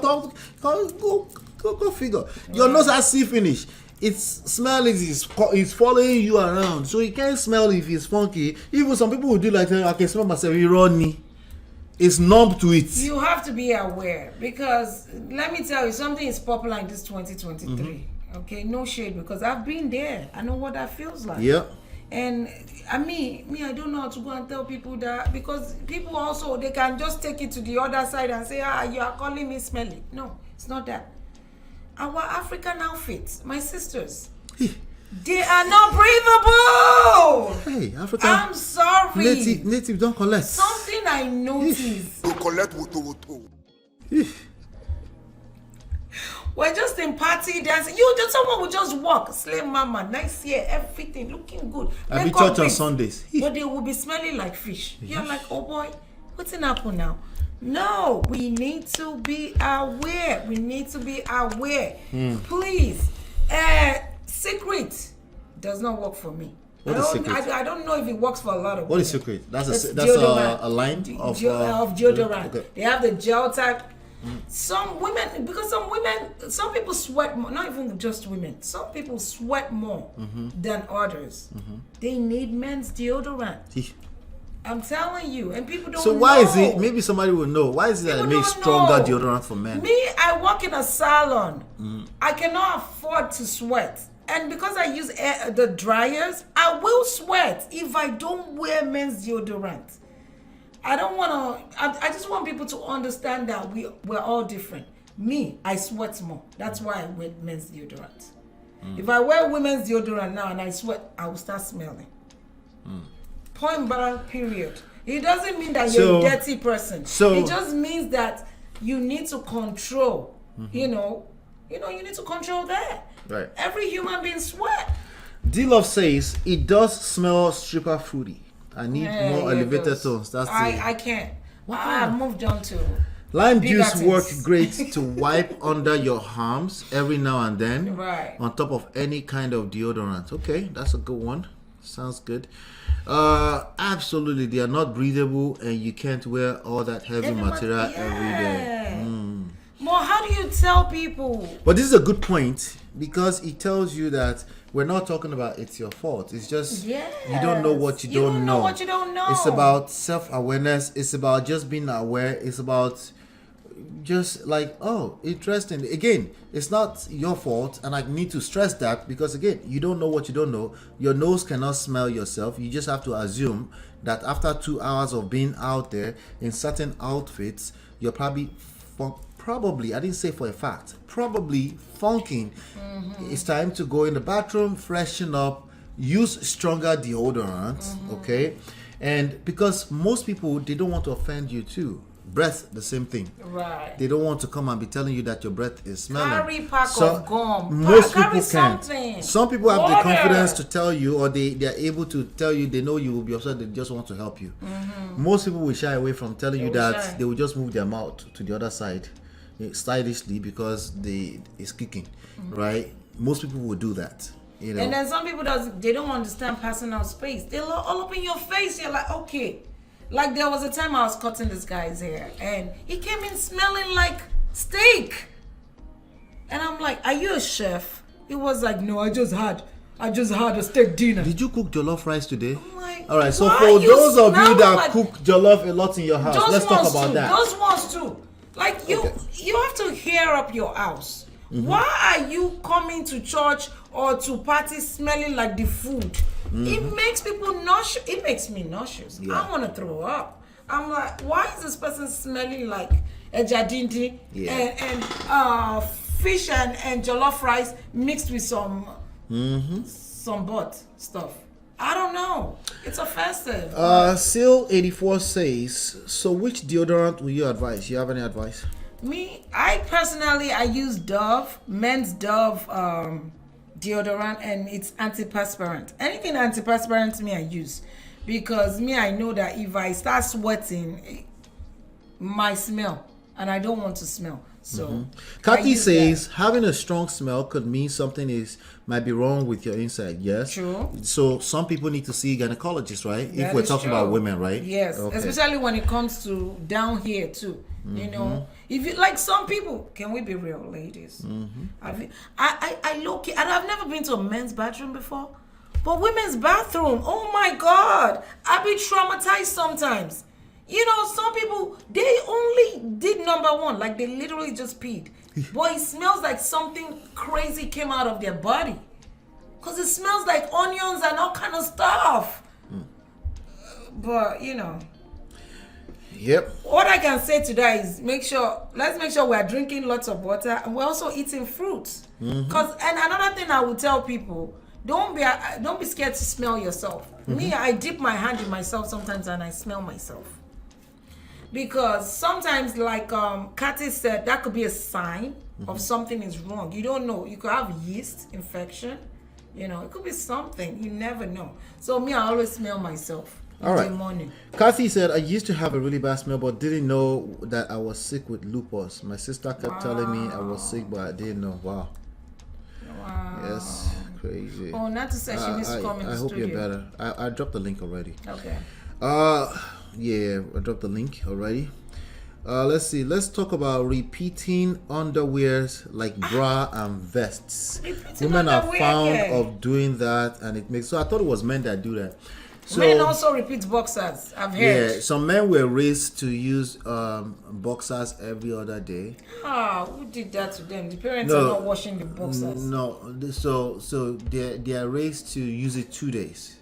A: figure. Your nose has C finish. It's smelling, it's following you around. So you can't smell if it's funky. Even some people will do like, I can smell myself, runny. It's numb to it.
B: You have to be aware because let me tell you, something is popular in this 2023. Okay, no shade because I've been there. I know what that feels like.
A: Yeah.
B: And I don't know how to go and tell people that because people also they can just take it to the other side and say, you are calling me smelly. No, it's not that. Our African outfits, my sisters. They are not breathable.
A: Hey, African.
B: I'm sorry.
A: Native don't collect.
B: Something I noticed.
D: Don't collect woto.
B: We're just in party dancing. Someone will just walk, slim mama, nice hair, everything looking good.
A: I be church on Sundays.
B: But they will be smelling like fish. You're like, oh boy, what's in apple now? No, we need to be aware. Please. Secret does not work for me.
A: What is secret?
B: I don't know if it works for a lot of
A: What
B: women.
A: is secret? That's a line of
B: deodorant.
A: Okay.
B: They have the gel type. Some people sweat more. Not even just women. Some people sweat more than others. They need men's deodorant. I'm telling you, and people don't know.
A: So why is it? Maybe somebody will know. Why is it that it makes stronger deodorant for men?
B: Me, I work in a salon. I cannot afford to sweat. And because I use the dryers, I will sweat if I don't wear men's deodorant. I don't want to. I just want people to understand that we're all different. Me, I sweat more. That's why I wear men's deodorant. If I wear women's deodorant now and I sweat, I will start smelling. Point blank, period. It doesn't mean that you're a dirty person. It just means that you need to control. You need to control that.
A: Right.
B: Every human being sweat.
A: D-Love says it does smell stripper fruity. I need more elevated tones. That's
B: I can't. I moved on to
A: lime juice works great to wipe under your arms every now and then.
B: Right.
A: On top of any kind of deodorant. Okay, that's a good one. Sounds good. Absolutely, they are not breathable, and you can't wear all that heavy material every day.
B: Well, how do you tell people?
A: But this is a good point because it tells you that we're not talking about it's your fault. It's just you don't know what you don't know.
B: What you don't know.
A: It's about self-awareness. It's about just being aware. It's about just like, oh, interesting. Again, it's not your fault, and I need to stress that because again, you don't know what you don't know. Your nose cannot smell yourself. You just have to assume that after 2 hours of being out there in certain outfits, you're probably I didn't say for a fact, probably funking. It's time to go in the bathroom, freshen up, use stronger deodorant, okay? And because most people, they don't want to offend you too. Breath, the same thing.
B: Right.
A: They don't want to come and be telling you that your breath is smelling.
B: Carry pack of gum.
A: Most
B: Carry
A: people
B: something.
A: can't. Some people have the
B: Water.
A: confidence to tell you, or they are able to tell you. They know you will be upset. They just want to help you. Most people will shy away from telling you that.
B: shy.
A: They will just move their mouth to the other side, stylishly, because it's kicking, right? Most people will do that. You know.
B: And then some people they don't understand personal space. They're all up in your face. You're like, okay. Like there was a time I was cutting this guy's hair and he came in smelling like steak. And I'm like, are you a chef? He was like, no, I just had a steak dinner.
A: Did you cook jollof rice today?
B: I'm like,
A: all right, so
B: why
A: for
B: you
A: those of you
B: smell
A: that
B: like-
A: cook jollof a lot in your house,
B: Those
A: let's talk
B: ones
A: about
B: too.
A: that.
B: Those ones too. Like you have to hair up your house. Why are you coming to church or to party smelling like the food? It makes people nauseous. It makes me nauseous.
A: Yeah.
B: I want to throw up. I'm like, why is this person smelling like ejadindi and fish and jollof rice mixed with some butt stuff? I don't know. It's offensive.
A: Seal84 says, so which deodorant will you advise? You have any advice?
B: I personally use Dove, men's Dove deodorant, and it's antiperspirant. Anything antiperspirant I use, because I know that if I start sweating, my smell, and I don't want to smell. So
A: Kathy says having a strong smell could mean something might be wrong with your inside. Yes.
B: True.
A: So some people need to see gynecologists, right?
B: That
A: if we're
B: is
A: talking
B: true.
A: about women, right?
B: Yes,
A: Okay.
B: especially when it comes to down here too. You know, if you like some people, can we be real, ladies? I look, and I've never been to a men's bathroom before, but women's bathroom, oh my God, I be traumatized sometimes. You know, some people, they only did number one, like they literally just peed. Boy, it smells like something crazy came out of their body. Because it smells like onions and all kind of stuff. But, you know.
A: Yep.
B: What I can say today is let's make sure we are drinking lots of water and we're also eating fruits. And another thing I would tell people, don't be scared to smell yourself. Me, I dip my hand in myself sometimes and I smell myself. Because sometimes, like Kathy said, that could be a sign of something is wrong. You don't know. You could have yeast infection. You know, it could be something. You never know. So me, I always smell myself in the morning.
A: Kathy said, I used to have a really bad smell, but didn't know that I was sick with lupus. My sister kept telling me I was sick, but I didn't know. Wow. Yes, crazy.
B: Oh, not to say she needs to come in the
A: I hope
B: studio.
A: you're better. I dropped the link already.
B: Okay.
A: Yeah, I dropped the link already. Let's see. Let's talk about repeating underwears like bra and vests.
B: Repeating
A: Women are
B: underwear,
A: found
B: yeah.
A: of doing that, and it makes. So I thought it was men that do that. So,
B: Men also repeat boxers. I've heard.
A: yeah, some men were raised to use boxers every other day.
B: Who did that to them? The parents
A: No.
B: are not washing the boxers.
A: No, so they are raised to use it 2 days.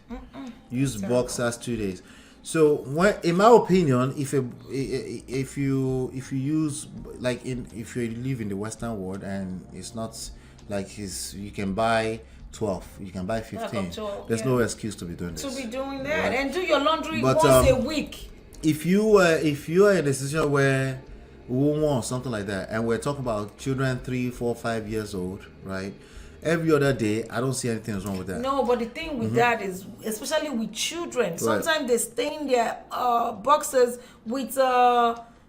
A: Use boxers 2 days. So when, in my opinion, if you use if you live in the Western world and it's not like you can buy 12, you can buy 15.
B: 12,
A: There's
B: yeah.
A: no excuse to be doing this.
B: To be doing that and do your laundry
A: But,
B: once a week.
A: If you are in a situation where we want something like that, and we're talking about children 3, 4, 5 years old, right? Every other day, I don't see anything wrong with that.
B: No, but the thing with that is, especially with children, sometimes they stain their boxers with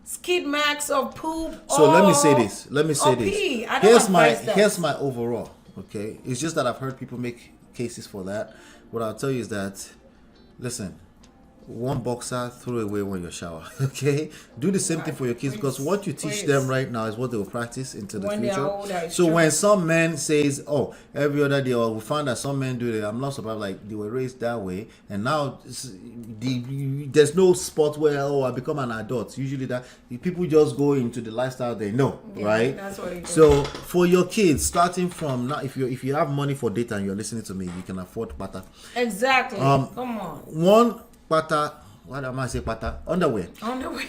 B: skid marks of poop.
A: So let me say this.
B: Pee. I don't advise that.
A: Here's my overall. Okay, it's just that I've heard people make cases for that. What I'll tell you is that, listen, one boxer, throw away when you shower. Okay, do the same thing for your kids, because what you teach them right now is what they will practice into the
B: When they are
A: future.
B: older, it's
A: So
B: true.
A: when some men says, "Oh, every other day," or we found that some men do it, I'm not surprised. Like they were raised that way, and now there's no spot where I become an adult. Usually that people just go into the lifestyle they know, right?
B: That's what it is.
A: So for your kids, starting from now, if you have money for data and you're listening to me, you can afford pata.
B: Exactly. Come on.
A: One pata, what am I saying? Pata underwear.
B: Underwear.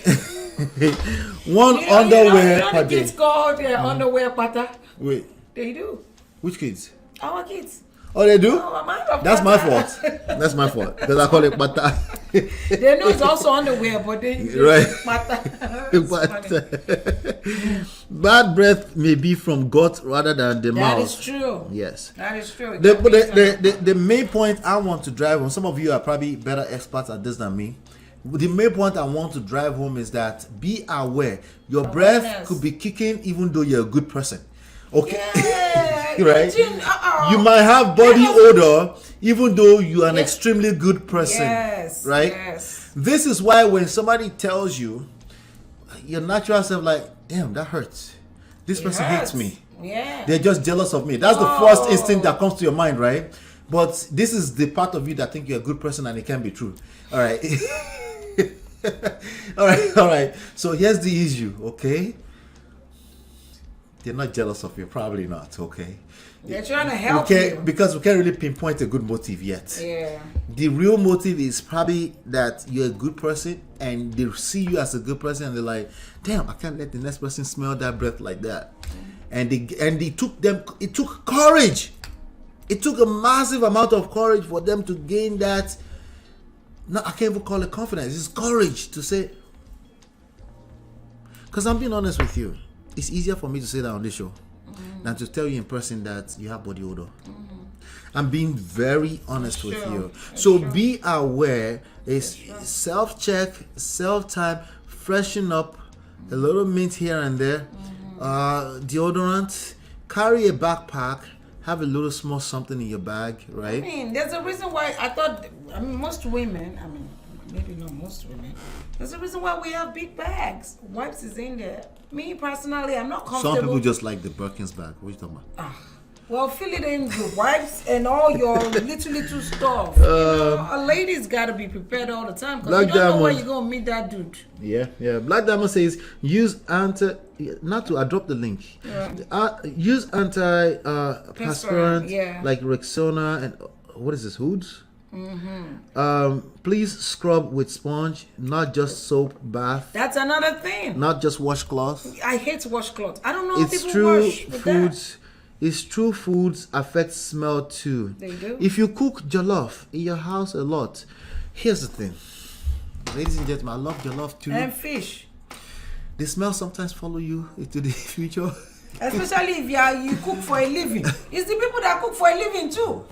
A: One
B: You know
A: underwear
B: the
A: per
B: kids
A: day.
B: called underwear pata.
A: Wait,
B: They do.
A: which kids?
B: Our kids.
A: Oh, they do?
B: Oh, I'm out of
A: That's my
B: pata.
A: fault. That's my fault because I call it pata.
B: They know it's also underwear, but they
A: Right.
B: pata.
A: But bad breath may be from gut rather than the mouth.
B: That is true.
A: Yes.
B: That is true.
A: The main point I want to drive home, some of you are probably better experts at this than me. The main point I want to drive home is that be aware. Your breath
B: Awareness.
A: could be kicking even though you're a good person. Okay?
B: Yeah,
A: Right?
B: imagine,
A: You might have body odor even though you are an extremely good person.
B: Yes.
A: Right?
B: Yes.
A: This is why when somebody tells you, your natural self like, damn, that hurts. This person hates
B: hurts.
A: me.
B: Yeah.
A: They're just jealous of me. That's the first instinct that comes to your mind, right? But this is the part of you that think you're a good person and it can be true. All right. all right. So here's the issue, okay? They're not jealous of you, probably not, okay?
B: They're trying to help you.
A: Because we can't really pinpoint a good motive yet.
B: Yeah.
A: The real motive is probably that you're a good person and they see you as a good person and they're like, damn, I can't let the next person smell that breath like that. And it took courage. It took a massive amount of courage for them to gain that. No, I can't even call it confidence. It's courage to say. Because I'm being honest with you. It's easier for me to say that on this show than to tell you in person that you have body odor. I'm being very honest with you. So be aware. It's self-check, self-time, freshen up, a little mint here and there, deodorant, carry a backpack, have a little small something in your bag, right?
B: I mean, there's a reason why most women, maybe not most women, there's a reason why we have big bags. Wipes is in there. Me personally, I'm not comfortable.
A: Some people just like the Birkin's bag. What are you talking about?
B: Well, fill it in with wipes and all your little stuff. A lady's got to be prepared all the time because you don't know where you're going to meet that dude.
A: Yeah. Black Diamond says use not to, I dropped the link. Use anti-perspirant like Rexona and what is this, Hoods? Please scrub with sponge, not just soap bath.
B: That's another thing.
A: Not just washcloth.
B: I hate washcloth. I don't know if
A: It's
B: people
A: true
B: wash with
A: foods.
B: that.
A: It's true foods affect smell too.
B: They do.
A: If you cook jollof in your house a lot, here's the thing. Ladies and gentlemen, I love jollof too.
B: And fish.
A: The smell sometimes follow you into the future.
B: Especially if you cook for a living. It's the people that cook for a living too.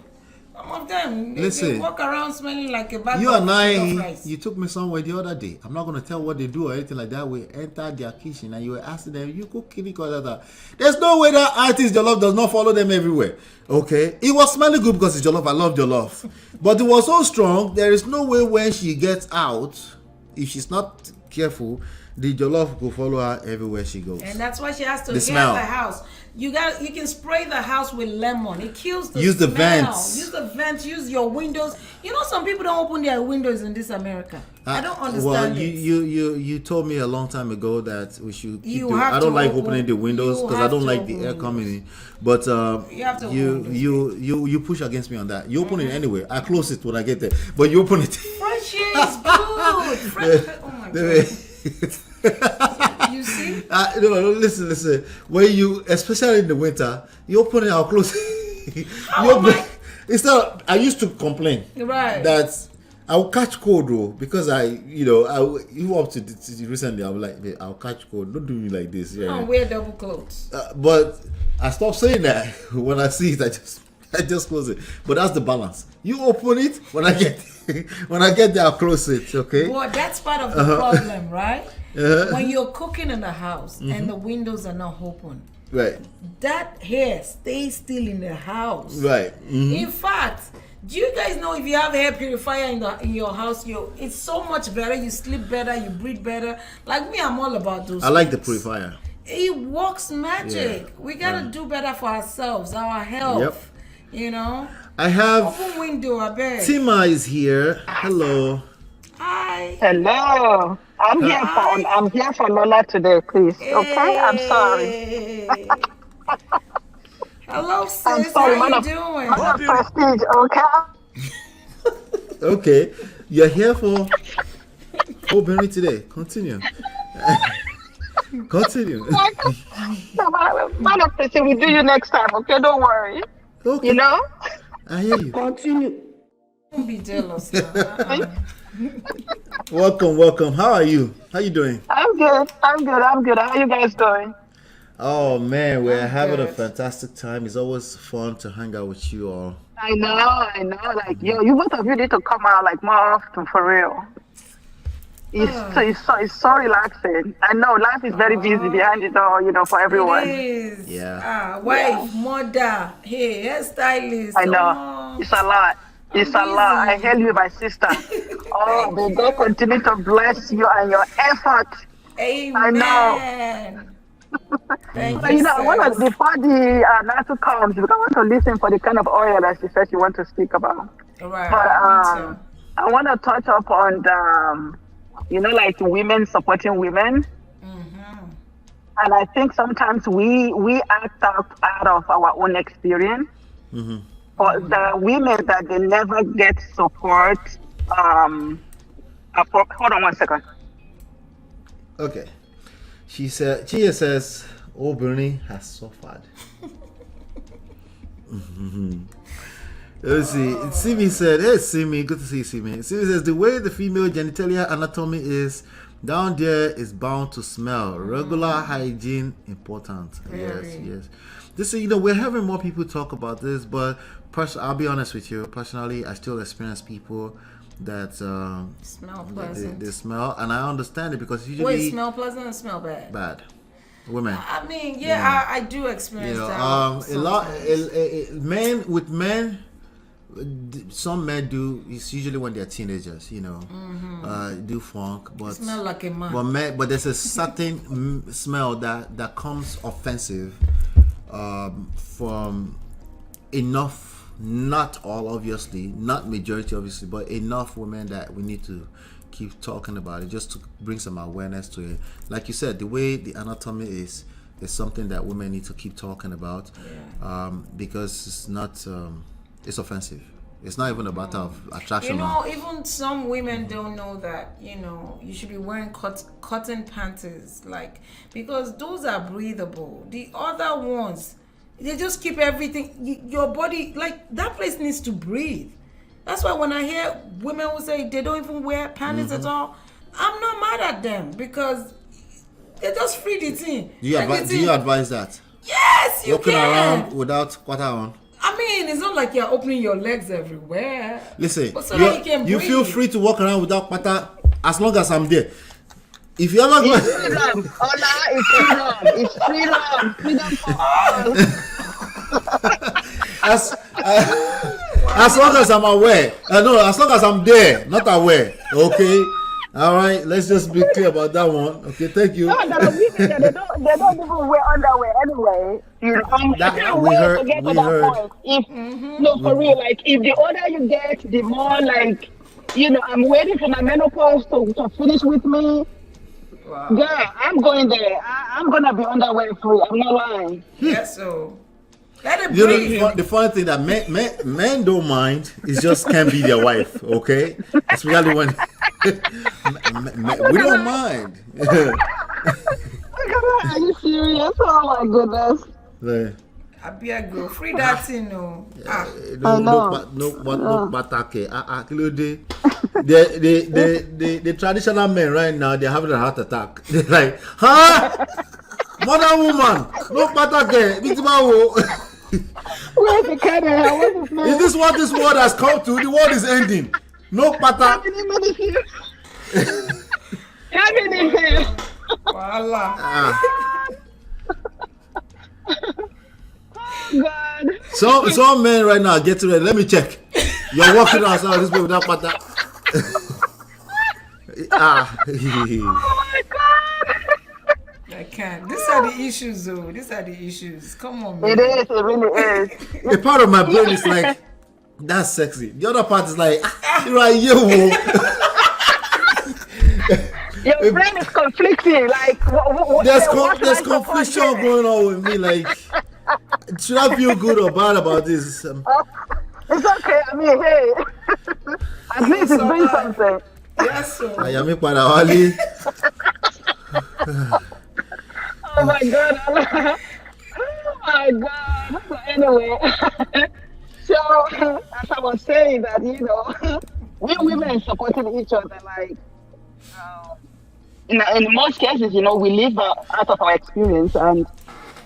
B: Some of them, they walk around smelling like a bag
A: You
B: of
A: and I,
B: rice.
A: you took me somewhere the other day. I'm not going to tell what they do or anything like that. We entered their kitchen and you were asking them, you cook kitty that. There's no way that artist jollof does not follow them everywhere. Okay? It was smelling good because it's jollof. I love jollof. But it was so strong, there is no way when she gets out, if she's not careful, the jollof will follow her everywhere she goes.
B: And that's why she has to
A: The
B: get
A: smell.
B: the house. You can spray the house with lemon. It kills the
A: Use
B: smell.
A: the vents.
B: Use the vents. Use your windows. You know, some people don't open their windows in this America. I don't understand it.
A: You told me a long time ago that we should keep
B: have
A: I don't
B: to
A: like
B: open-
A: opening the windows
B: you
A: because I
B: have
A: don't
B: to
A: like the
B: open
A: air
B: windows.
A: coming in. But
B: You have to open
A: you push against me on that. You open it anyway. I close it when I get there. But you open it.
B: Fresh air is good. Oh my God. You see?
A: No, listen. When you, especially in the winter, you open it, I'll close it. I used to complain that I'll catch cold though because you up to recently I was like, hey, I'll catch cold. Don't do me like this. Yeah.
B: Don't wear double clothes.
A: But I stopped saying that when I see it. I just close it. But that's the balance. You open it when I get there, I'll close it. Okay.
B: Well, that's part of the problem, right? When you're cooking in the house and the windows are not open,
A: right?
B: That hair stays still in the house,
A: right?
B: In fact, do you guys know if you have a hair purifier in your house, it's so much better. You sleep better, you breathe better. Like me, I'm all about those.
A: I like the
B: things.
A: purifier.
B: It works magic.
A: Yeah.
B: We gotta do better for ourselves, our health.
A: Yep.
B: You know.
A: I have.
B: Open window, I bet.
A: Tima is here. Hello.
B: Hi.
D: Hello. I'm here for Lola today, please. Okay? I'm sorry.
B: Hey. Hello, sis.
D: I'm sorry,
B: How you
D: man
B: doing?
D: of prestige, okay?
A: Okay. You're here for Benny today. Continue. Continue.
D: Man of prestige, we'll do you next time, okay? Don't worry.
A: Okay.
D: You know?
A: I hear you.
D: Continue.
B: Don't be jealous now.
A: Welcome. How are you? How you doing?
D: I'm good. How are you guys doing?
A: Oh man, we're
B: I'm
A: having a
B: good.
A: fantastic time. It's always fun to hang out with you all.
D: I know. Like, yo, you both of you need to come out like more often for real. It's so relaxing. I know life is very busy behind it all, for
B: It
D: everyone.
B: is.
A: Yeah.
B: Wife, mother, hey, hairstylist.
D: I know.
B: Oh,
D: It's a lot. It's a lot. I
B: busy.
D: hail you, my sister. Oh, may God continue to bless you and your effort.
B: Amen.
D: know.
B: Thank
D: But
B: you,
D: I want to,
B: sis.
D: before the Nasu comes, because I want to listen for the kind of oil that she said she wants to speak about.
B: Right,
D: But
B: me too.
D: I want to touch up on the, like women supporting women. And I think sometimes we act out of our own experience. For the women that they never get support. Hold on 1 second.
A: Okay. She says, "Oh, Bernie has suffered." Let's see. Simi said, "Hey, Simi, good to see you, Simi." Simi says, "The way the female genitalia anatomy is down there is bound to smell. Regular hygiene important." Yes. This is, we're having more people talk about this, but I'll be honest with you. Personally, I still experience people that
B: Smell pleasant.
A: they smell, and I understand it because usually
B: Wait, smell pleasant or smell bad?
A: bad women.
B: I mean, yeah, I do experience that.
A: A lot.
B: sometimes.
A: Some men do. It's usually when they're teenagers, do funk, but
B: Smell like a man.
A: but there's a certain smell that comes offensive from enough. Not all, obviously, not majority, obviously, but enough women that we need to keep talking about it just to bring some awareness to it. Like you said, the way the anatomy is something that women need to keep talking about, because it's not it's offensive. It's not even a matter of attraction.
B: Even some women don't know that, you should be wearing cotton panties, because those are breathable. The other ones, they just keep everything, your body, that place needs to breathe. That's why when I hear women who say they don't even wear panties at all, I'm not mad at them, because they just free the thing.
A: Do you advise that?
B: Yes, you
A: Walking
B: can.
A: around without quarter on?
B: I mean, it's not like you're opening your legs everywhere.
A: Listen,
B: But so that you can
A: you feel
B: breathe.
A: free to walk around without quarter as long as I'm there. If you ever go,
D: Freedom. Ola, it's freedom. Freedom for all.
A: as long as I'm aware. No, as long as I'm there, not aware. Okay. All right. Let's just be clear about that one. Okay. Thank you.
D: No, there are women that they don't even wear underwear anyway.
A: That we heard.
D: No, for real. If the older you get, the more I'm waiting for my menopause to finish with me.
B: Wow.
D: Yeah, I'm going there. I'm gonna be underwear free. I'm not lying.
B: Yes, so let it breathe.
A: The funny thing that men don't mind. It just can't be their wife. Okay. Especially when we don't mind.
D: Are you serious? Oh my goodness.
A: Like,
B: I be a girl. Free that thing, no.
A: No batake. The traditional men right now, they're having a heart attack. They're like, huh? Modern woman, no batake.
D: Where's the camera? What's his name?
A: Is this what this world has come to? The world is ending. No pata.
D: Having it here.
B: Voila.
D: God.
A: Some men right now get ready. Let me check. You're walking outside this way without pata.
D: Oh my God.
B: I can't. These are the issues, though. These are the issues. Come on, man.
D: It is. It really is.
A: A part of my brain is like, that's sexy. The other part is like, you're like, yo.
D: Your brain is conflicting.
A: There's confusion going on with me. Like, should I feel good or bad about this?
D: It's okay. I mean, hey. At least it's doing something.
B: Yes, sir.
A: Ayami Parawali.
D: Oh my God. Oh my God. So anyway. So was saying that, we women supporting each other, like, in most cases, we live out of our experience. And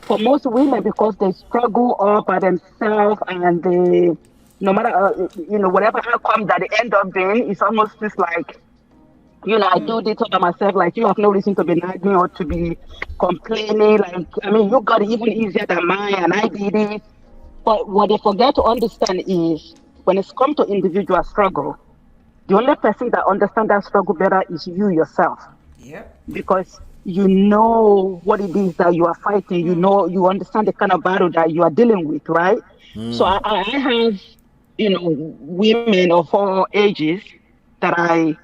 D: for most women, because they struggle all by themselves and they, no matter, whatever outcome that they end up being, it's almost just like, I do this all by myself. Like, you have no reason to be nagging or to be complaining. Like, I mean, you got it even easier than mine, and I did it. But what they forget to understand is when it's come to individual struggle, the only person that understands that struggle better is you yourself.
B: Yep.
D: Because you know what it is that you are fighting. You understand the kind of battle that you are dealing with, right? So I have, women of all ages that I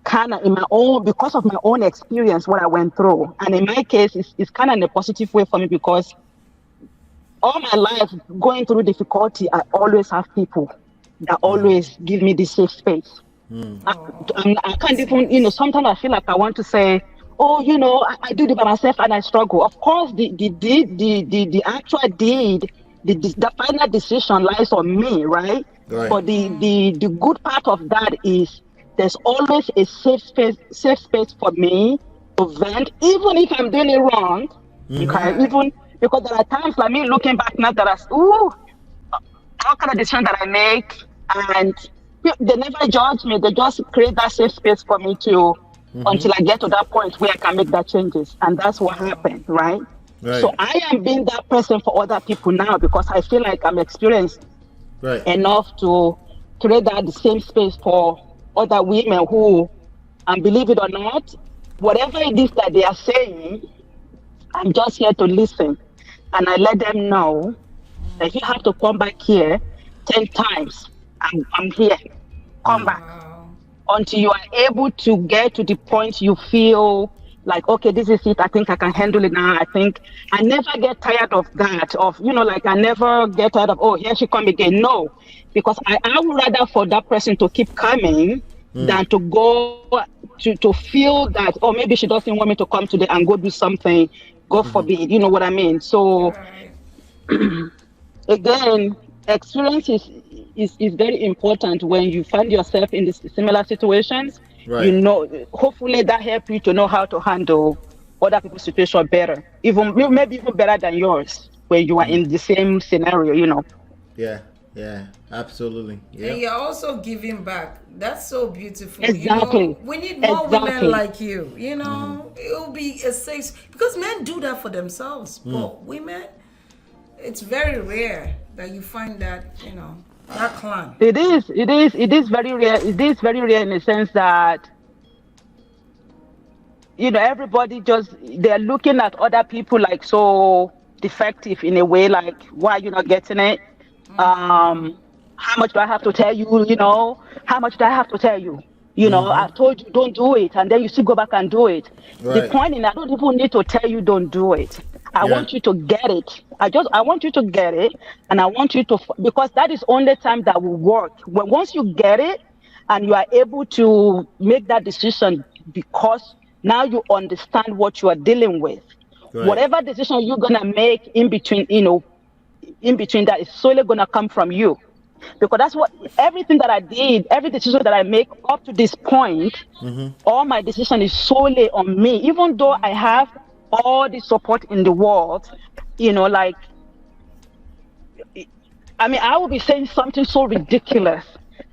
D: kind of in my own, because of my own experience, what I went through. And in my case, it's kind of in a positive way for me because all my life going through difficulty, I always have people that always give me this safe space. I can't even, sometimes I feel like I want to say, oh, I do it by myself and I struggle. Of course, the actual deed, the final decision lies on me, right? But the good part of that is there's always a safe space for me to vent, even if I'm doing it wrong. Because there are times like me looking back now that all kind of decisions that I make, and they never judge me. They just create that safe space for me to until I get to that point where I can make that changes, and that's what happened, right? So I am being that person for other people now because I feel like I'm experienced enough to create that the same space for other women who, and believe it or not, whatever it is that they are saying, I'm just here to listen. And I let them know that if you have to come back here 10 times, I'm here. Come back. Until you are able to get to the point you feel like, okay, this is it. I think I can handle it now. I think I never get tired of that. I never get tired of, oh, here she come again. No, because I would rather for that person to keep coming than to go to feel that, oh, maybe she doesn't want me to come today and go do something. God forbid, you know what I mean? So again, experience is very important when you find yourself in these similar situations. Hopefully that helps you to know how to handle other people's situation better, maybe even better than yours when you are in the same scenario.
A: Yeah, absolutely. Yeah.
B: And you're also giving back. That's so beautiful.
D: Exactly.
B: We need more women like you. It'll be a safe, because men do that for themselves, but women, it's very rare that you find that, that clan.
D: It is very rare. It is very rare in the sense that, everybody they're looking at other people like so defective in a way, like, why are you not getting it? How much do I have to tell you? How much do I have to tell you? I've told you don't do it, and then you still go back and do it. The point is, I don't even need to tell you don't do it. I want you to get it. I want you to get it, and I want you to, because that is only time that will work. Once you get it, and you are able to make that decision, because now you understand what you are dealing with. Whatever decision you're gonna make in between that is solely gonna come from you. Because that's what everything that I did, every decision that I make up to this point, all my decision is solely on me. Even though I have all the support in the world, I will be saying something so ridiculous.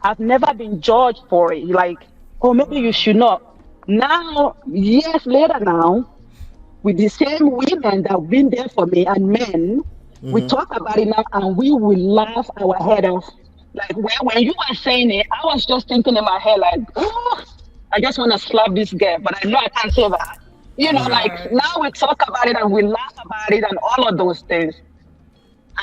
D: I've never been judged for it. Like, oh, maybe you should not. Now, years later now, with the same women that have been there for me and men, we talk about it now and we will laugh our head off. Like, when you were saying it, I was just thinking in my head, like, oh, I just want to slap this girl, but I know I can't say that. Like, now we talk about it and we laugh about it and all of those things.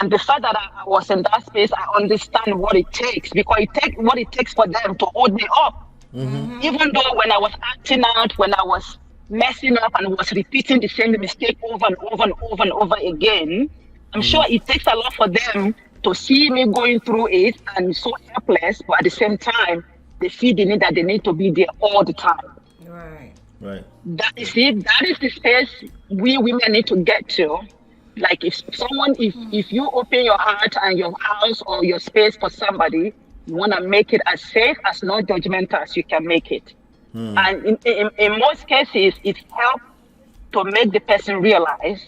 D: And the fact that I was in that space, I understand what it takes, because what it takes for them to hold me up. Even though when I was acting out, when I was messing up and was repeating the same mistake over and over and over and over again, I'm sure it takes a lot for them to see me going through it and so helpless, but at the same time, they feel the need that they need to be there all the time.
A: Right.
D: That is it. That is the space we women need to get to. Like, if you open your heart and your house or your space for somebody, You want to make it as safe, as non-judgmental as you can make it. And in most cases, it helps to make the person realize.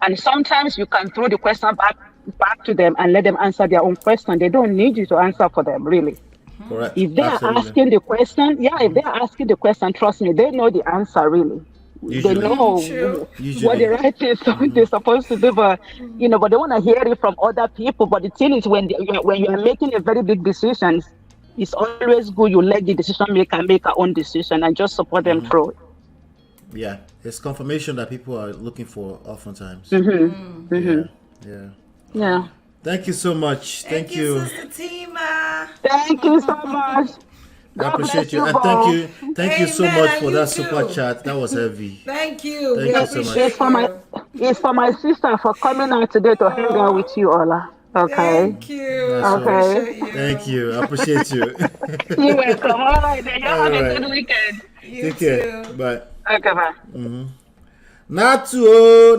D: And sometimes you can throw the question back to them and let them answer their own question. They don't need you to answer for them, really.
A: Correct.
D: If they
A: Absolutely.
D: are asking the question, if they are asking the question, trust me, they know the answer, really.
A: Usually.
D: They know
A: Usually.
D: what the right is, they're supposed to do, but but they want to hear it from other people. But the thing is, when you are making a very big decision, it's always good you let the decision maker make her own decision and just support them through it.
A: Yeah, it's confirmation that people are looking for oftentimes.
D: Yeah.
A: Thank you so much. Thank you.
B: Sister Tima.
D: Thank you so much.
A: I
D: God
A: appreciate
D: bless
A: you. And
D: both.
A: thank you so
B: Amen,
A: much
B: and
A: for
B: you
A: that
B: too.
A: super chat. That was heavy.
B: Thank you.
A: Thank
B: We
A: you so much.
B: appreciate
D: It's for my sister for coming out today to hang out with you, Ola. Okay.
B: Thank you.
A: That's
B: I
A: all.
B: appreciate you.
A: Thank you. I appreciate you.
D: You're welcome. All right, then. You have
A: All
D: a
A: right.
D: good weekend.
B: You
A: Take care.
B: too.
A: Bye.
D: Okay, bye.
A: Natu,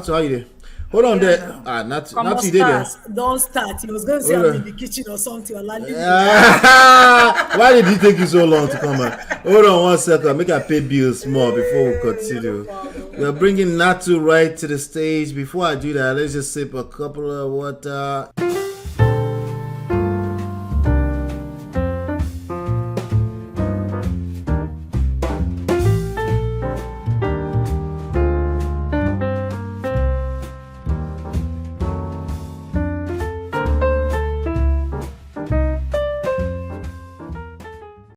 A: how you doing? Hold on there. Natu,
E: Come on,
A: you did there.
E: don't start. He was going to say
A: Hold
E: I'm
A: on.
E: in the kitchen or something. Or like
A: Why did it take you so long to come out? Hold on 1 second. Make I pay bills more before we continue. We're bringing Natu right to the stage. Before I do that, let's just sip a couple of water.